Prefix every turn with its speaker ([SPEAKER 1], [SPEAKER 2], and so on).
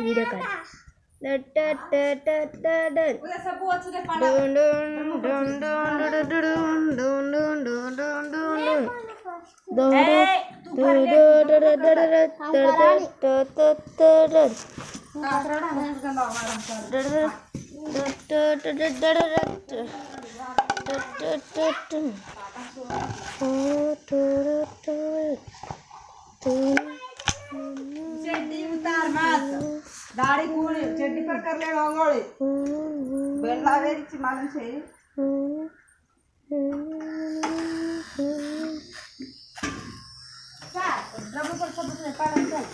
[SPEAKER 1] video call
[SPEAKER 2] दाढ़ी पूरी चड्डी पर कर ले रंगोली बेला वेरी मालूम छे सा ड्रम पर सब ने पालन चल